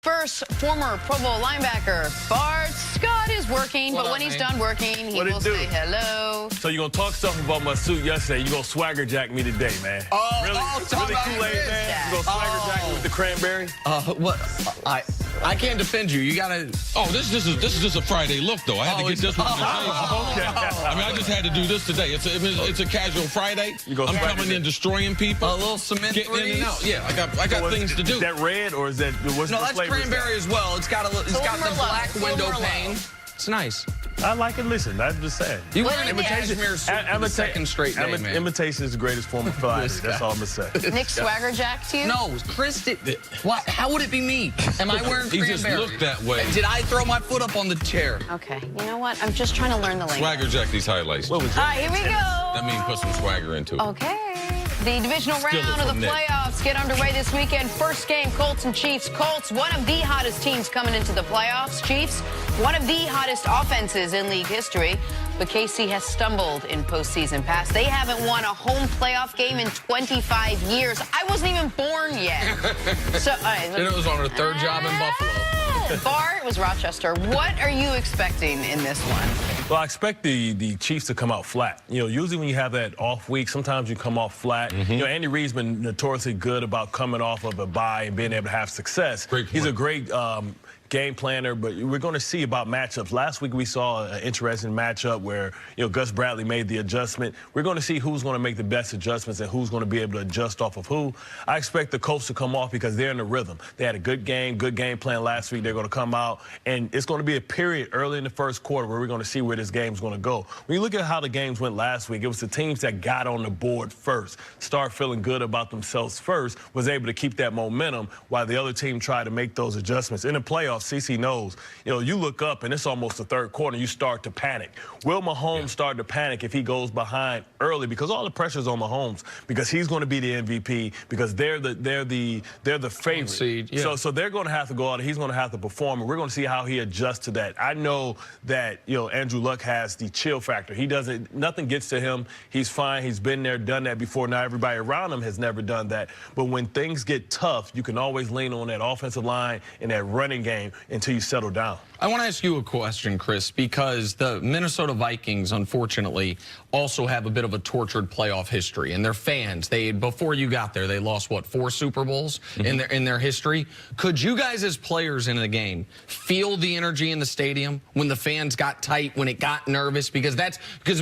First, former Pro Bowl linebacker Bart Scott is working, but when he's done working, he will say hello. So you're going to talk stuff about my suit yesterday. You're going to swagger jack me today, man. Oh, really Kool-Aid, man? You going to swagger jack me with the cranberry? What? I can't defend you. You got to... Oh, this is just a Friday look, though. I had to get this one. Okay. I mean, I just had to do this today. It's a casual Friday. I'm coming in destroying people. A little cement getting in and out. Yeah, I got things to do. Is that red or is that... What's no, the that's flavor? Cranberry as well. It's got the black window pane. It's nice. I like it. Listen, I'm just saying. You wear an cashmere suit for the second straight day, man. Imitation is the greatest form of flattery. That's all I'm going to say. Nick swagger jack to you? No, Chris did. What? How would it be me? Am I wearing cranberry? He just looked that way. Did I throw my foot up on the chair? Okay. You know what? I'm just trying to learn the language. Swagger jack these highlights. What was that? All right, here we go. That means put some swagger into it. Okay. The divisional round of the playoffs get underway this weekend. First game, Colts and Chiefs. Colts, one of the hottest teams coming into the playoffs. Chiefs, one of the hottest offenses in league history. But KC has stumbled in postseason past. They haven't won a home playoff game in 25 years. I wasn't even born yet. So, and it was on her third job in Buffalo. Bart was Rochester. What are you expecting in this one? Well, I expect the Chiefs to come out flat. You know, usually when you have that off week, sometimes you come off flat. You know, Andy Reid's been notoriously good about coming off of a bye and being able to have success. He's a great game planner, but we're going to see about matchups. Last week we saw an interesting matchup where, you know, Gus Bradley made the adjustment. We're going to see who's going to make the best adjustments and who's going to be able to adjust off of who. I expect the Colts to come off because they're in the rhythm. They had a good game plan last week. They're going to come out, and it's going to be a period early in the first quarter where we're going to see where this game's going to go. When you look at how the games went last week, it was the teams that got on the board first, start feeling good about themselves first, was able to keep that momentum while the other team tried to make those adjustments. In the playoffs, CC knows, you know, you look up and it's almost the third quarter, you start to panic. Will Mahomes start to panic if he goes behind early? Because all the pressure's on Mahomes, because he's going to be the MVP, because they're the favorite. Seed, yeah. So they're going to have to go out and he's going to have to perform, and we're going to see how he adjusts to that. I know that, you know, Andrew Luck has the chill factor. He doesn't, nothing gets to him. He's fine. He's been there, done that before. Now everybody around him has never done that. But when things get tough, you can always lean on that offensive line and that running game until you settle down. I want to ask you a question, Chris, because the Minnesota Vikings, unfortunately, also have a bit of a tortured playoff history. And their fans, before you got there, they lost, what, 4 Super Bowls in their history? Could you guys as players in the game feel the energy in the stadium when the fans got tight, when it got nervous? Because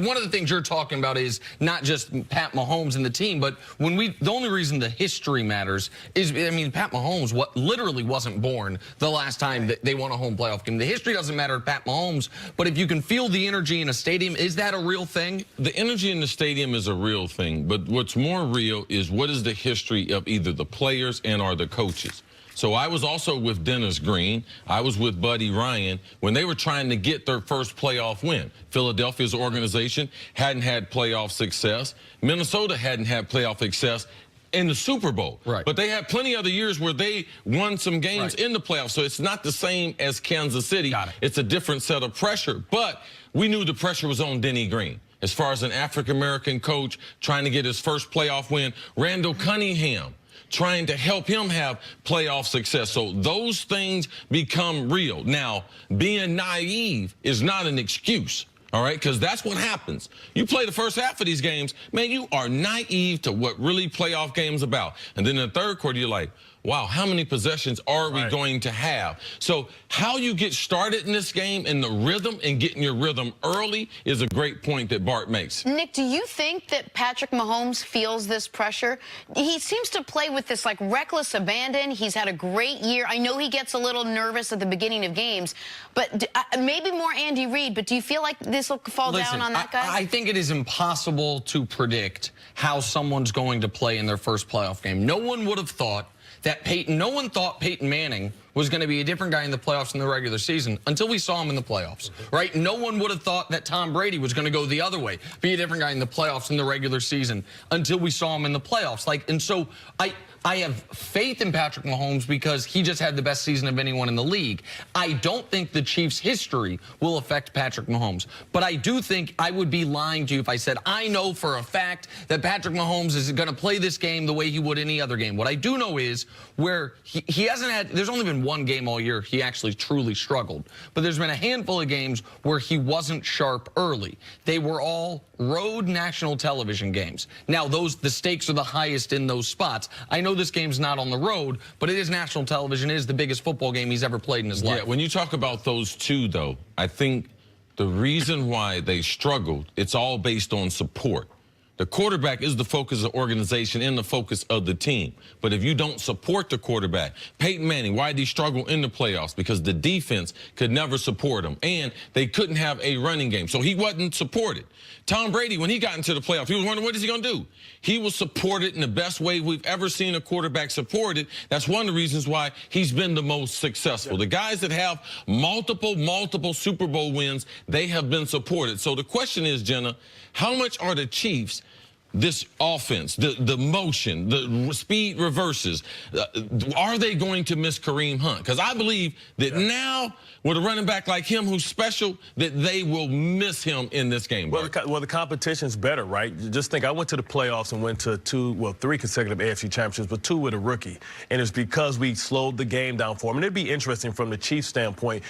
one of the things you're talking about is not just Pat Mahomes and the team, but the only reason the history matters is, I mean, Pat Mahomes literally wasn't born the last time that they won a home playoff game. The history doesn't matter to Pat Mahomes, but if you can feel the energy in a stadium, is that a real thing? The energy in the stadium is a real thing, but what's more real is what is the history of either the players and or the coaches. So I was also with Dennis Green. I was with Buddy Ryan when they were trying to get their first playoff win. Philadelphia's organization hadn't had playoff success. Minnesota hadn't had playoff success in the Super Bowl. Right. But they had plenty other years where they won some games in the playoffs. So it's not the same as Kansas City. Got it. It's a different set of pressure. But we knew the pressure was on Denny Green. As far as an African-American coach trying to get his first playoff win, Randall Cunningham trying to help him have playoff success. So those things become real. Now, being naive is not an excuse. All right, because that's what happens. You play the first half of these games, man, you are naive to what really playoff games about. And then in the third quarter, you're like, wow, how many possessions are we going to have? So how you get started in this game and the rhythm and getting your rhythm early is a great point that Bart makes. Nick, do you think that Patrick Mahomes feels this pressure? He seems to play with this, like, reckless abandon. He's had a great year. I know he gets a little nervous at the beginning of games, but maybe more Andy Reid, but do you feel like this will fall down on that guy? I think it is impossible to predict how someone's going to play in their first playoff game. No one would have thought that no one thought Peyton Manning was going to be a different guy in the playoffs in the regular season until we saw him in the playoffs, right? No one would have thought that Tom Brady was going to go the other way, be a different guy in the playoffs in the regular season until we saw him in the playoffs. And so I have faith in Patrick Mahomes because he just had the best season of anyone in the league. I don't think the Chiefs' history will affect Patrick Mahomes, but I do think I would be lying to you if I said I know for a fact that Patrick Mahomes is going to play this game the way he would any other game. What I do know is where he hasn't had, there's only been been one game all year he actually truly struggled. But there's been a handful of games where he wasn't sharp early. They were all road national television games. Now, the stakes are the highest in those spots. I know this game's not on the road, but it is national television. It is the biggest football game he's ever played in his life. Yeah, when you talk about those two, though, I think the reason why they struggled, it's all based on support. The quarterback is the focus of the organization and the focus of the team. But if you don't support the quarterback, Peyton Manning, why did he struggle in the playoffs? Because the defense could never support him, and they couldn't have a running game. So he wasn't supported. Tom Brady, when he got into the playoffs, he was wondering, what is he going to do? He was supported in the best way we've ever seen a quarterback supported. That's one of the reasons why he's been the most successful. The guys that have multiple Super Bowl wins, they have been supported. So the question is, Jenna, how much are the Chiefs, this offense, the motion, the speed reverses, are they going to miss Kareem Hunt? Because I believe that now, with a running back like him who's special, that they will miss him in this game. Well, the competition's better, right? Just think, I went to the playoffs and went to three consecutive AFC championships, but 2 with a rookie. And it's because we slowed the game down for him. And it'd be interesting from the Chiefs' standpoint.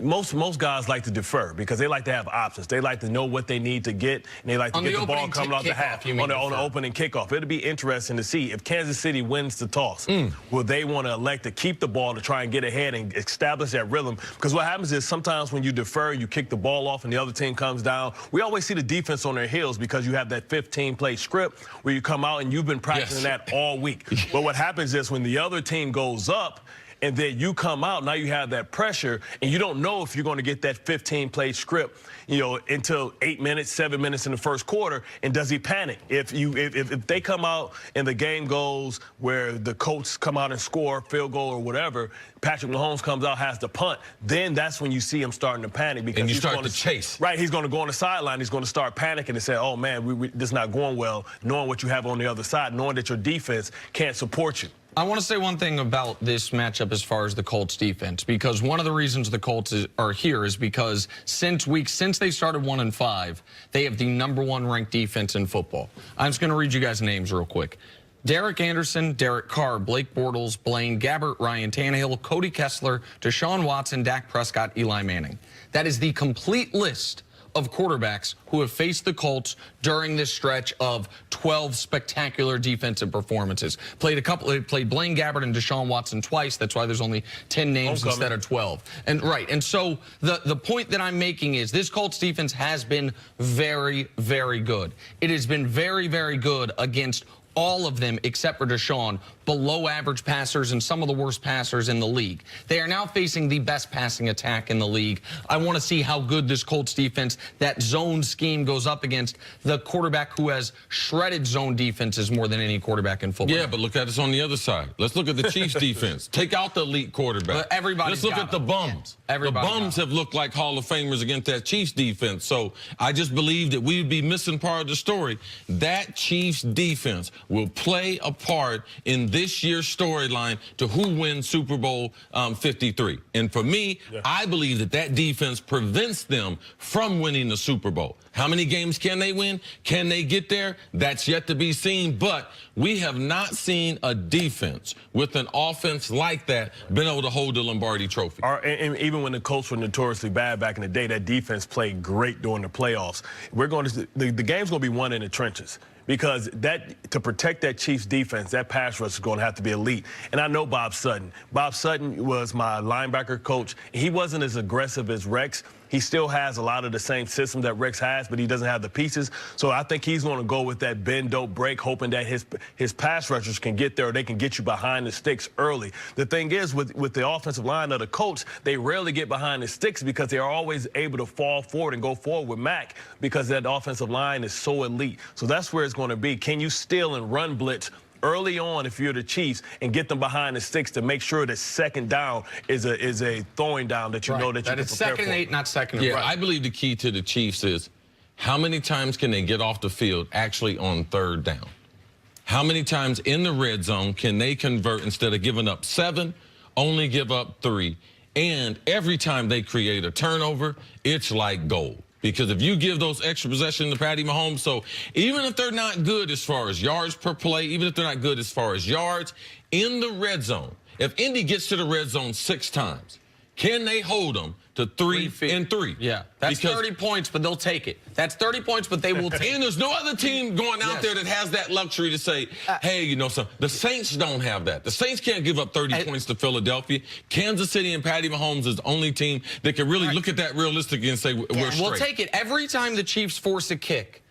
Most guys like to defer because they like to have options. They like to know what they need to get, and they like to get the ball coming off the half on the opening kickoff. It'll be interesting to see if Kansas City wins the toss. Will they want to elect to keep the ball to try and get ahead and establish that rhythm? Because what happens is sometimes when you defer, you kick the ball off and the other team comes down. We always see the defense on their heels because you have that 15-play script where you come out and you've been practicing that all week. But what happens is when the other team goes up, and then you come out, now you have that pressure, and you don't know if you're going to get that 15-play script, until 8 minutes, 7 minutes in the first quarter, and does he panic? If they come out and the game goes where the Colts come out and score, field goal or whatever, Patrick Mahomes comes out, has to punt, then that's when you see him starting to panic. Because and you start to chase. Right, he's going to go on the sideline, he's going to start panicking and say, oh, man, this is not going well, knowing what you have on the other side, knowing that your defense can't support you. I want to say one thing about this matchup as far as the Colts defense, because one of the reasons the Colts are here is because since they started 1-5, they have the #1 ranked defense in football. I'm just going to read you guys names real quick. Derek Anderson, Derek Carr, Blake Bortles, Blaine Gabbert, Ryan Tannehill, Cody Kessler, Deshaun Watson, Dak Prescott, Eli Manning. That is the complete list of quarterbacks who have faced the Colts during this stretch of 12 spectacular defensive performances. Played Blaine Gabbert and Deshaun Watson twice. That's why there's only 10 names instead of 12. And so the point that I'm making is this Colts defense has been very, very good. It has been very, very good against all of them except for Deshaun, below average passers and some of the worst passers in the league. They are now facing the best passing attack in the league. I want to see how good this Colts defense, that zone scheme, goes up against the quarterback who has shredded zone defenses more than any quarterback in football. Yeah, but look at us on the other side. Let's look at the Chiefs defense. Take out the elite quarterback. Let's look at the bums. The bums have looked like Hall of Famers against that Chiefs defense. So I just believe that we would be missing part of the story. That Chiefs defense will play a part in this year's storyline to who wins Super Bowl 53. And for me, I believe that defense prevents them from winning the Super Bowl. How many games can they win? Can they get there? That's yet to be seen. But we have not seen a defense with an offense like that been able to hold the Lombardi Trophy. And even when the Colts were notoriously bad back in the day, that defense played great during the playoffs. The game's going to be won in the trenches. Because to protect that Chiefs defense, that pass rush is going to have to be elite. And I know Bob Sutton. Bob Sutton was my linebacker coach. He wasn't as aggressive as Rex. He still has a lot of the same system that Rex has, but he doesn't have the pieces. So I think he's going to go with that bend, dope, break, hoping that his pass rushers can get there, or they can get you behind the sticks early. The thing is, with the offensive line of the Colts, they rarely get behind the sticks because they are always able to fall forward and go forward with Mac because that offensive line is so elite. So that's where it's going to be. Can you steal and run blitz early on if you're the Chiefs and get them behind the sticks to make sure that second down is a throwing down that you know that you can prepare for? That it's 2nd and 8, not 2nd and 5. Yeah, I believe the key to the Chiefs is how many times can they get off the field actually on 3rd down? How many times in the red zone can they convert instead of giving up 7, only give up 3? And every time they create a turnover, it's like gold. Because if you give those extra possessions to Patty Mahomes, so even if they're not good as far as yards per play, even if they're not good as far as yards, in the red zone, If Indy gets to the red zone 6 times, can they hold them to 3 and 3? Yeah, that's 30 points, but they'll take it. That's 30 points, but they will take it. And there's no other team going out there that has that luxury to say, hey, you know something. The Saints don't have that. The Saints can't give up 30 points to Philadelphia. Kansas City and Patty Mahomes is the only team that can really look at that realistically and say, we're straight. We'll take it. Every time the Chiefs force a kick,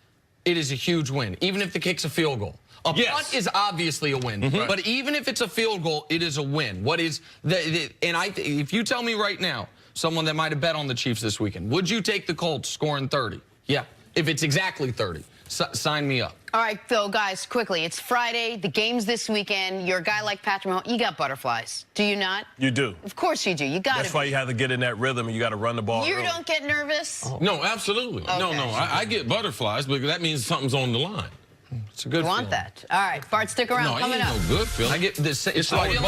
it is a huge win, even if the kick's a field goal. A punt is obviously a win, but even if it's a field goal, it is a win. What is if you tell me right now, someone that might have bet on the Chiefs this weekend, would you take the Colts scoring 30? Yeah, if it's exactly 30, sign me up. All right, so guys, quickly, it's Friday. The game's this weekend. You're a guy like Patrick Mahomes. You got butterflies, do you not? You do. Of course you do. You got to. That's why you have to get in that rhythm and you got to run the ball. You early. don't get nervous? No, absolutely. Okay. No, I get butterflies, but that means something's on the line. It's a good You want that. All right, Bart, stick around. No, it Coming ain't up. no good feeling. I get this. It's like